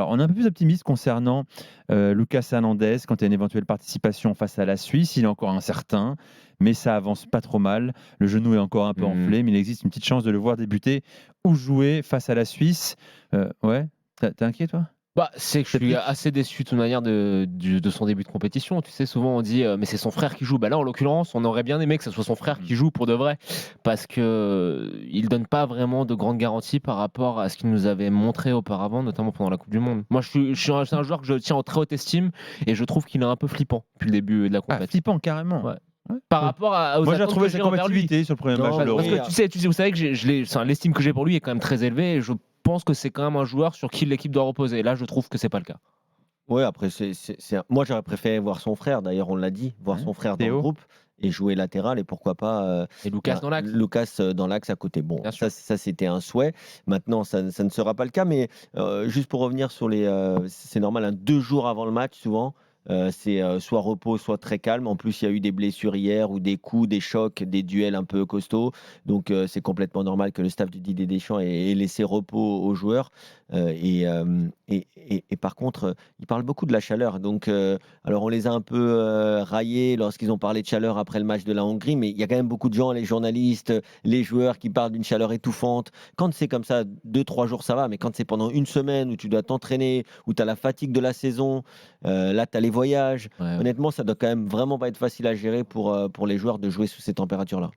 Alors, on est un peu plus optimiste concernant Lucas Hernandez quant à une éventuelle participation face à la Suisse. Il est encore incertain, mais ça avance pas trop mal. Le genou est encore un peu enflé, mais il existe une petite chance de le voir débuter ou jouer face à la Suisse. Ouais, t'es inquiet, toi? Bah, c'est que je suis Sceptique? assez déçu de toute manière de son début de compétition. Tu sais, souvent on dit mais c'est son frère qui joue. Bah là, en l'occurrence, on aurait bien aimé que ce soit son frère Mmh. qui joue pour de vrai, parce que il donne pas vraiment de grandes garanties par rapport à ce qu'il nous avait montré auparavant, notamment pendant la Coupe du Monde. Moi, c'est un joueur que je tiens en très haute estime et je trouve qu'il est un peu flippant depuis le début de la Ah, compète. flippant carrément. Ouais. Ouais, Par ouais. rapport aux Moi, j'ai attentes retrouvé que sa j'ai envers lui. combativité sur le premier match Non, de Parce l'Euro. que vous savez que l'estime que j'ai pour lui est quand même très élevée et je pense que c'est quand même un joueur sur qui l'équipe doit reposer. Là, je trouve que c'est pas le cas. ouais, après, moi, j'aurais préféré voir son frère, d'ailleurs, on l'a dit, voir Ouais. son frère dans le Théo? groupe et jouer latéral et pourquoi pas Et Lucas dans l'axe, Lucas dans l'axe à côté. Bon, bien sûr. ça c'était un souhait. Maintenant, ça ne sera pas le cas, mais juste pour revenir sur c'est normal, hein, 2 jours avant le match, souvent, c'est soit repos, soit très calme. En plus, il y a eu des blessures hier ou des coups, des chocs, des duels un peu costauds. Donc, c'est complètement normal que le staff de Didier Deschamps ait laissé repos aux joueurs. Et par contre, il parle beaucoup de la chaleur. Donc, alors on les a un peu raillés lorsqu'ils ont parlé de chaleur après le match de la Hongrie, mais il y a quand même beaucoup de gens, les journalistes, les joueurs qui parlent d'une chaleur étouffante. Quand c'est comme ça, 2, 3 jours, ça va, mais quand c'est pendant une semaine où tu dois t'entraîner, où tu as la fatigue de la saison, là, tu as les voyages. Ouais. Honnêtement, ça doit quand même vraiment pas être facile à gérer pour les joueurs de jouer sous ces températures-là.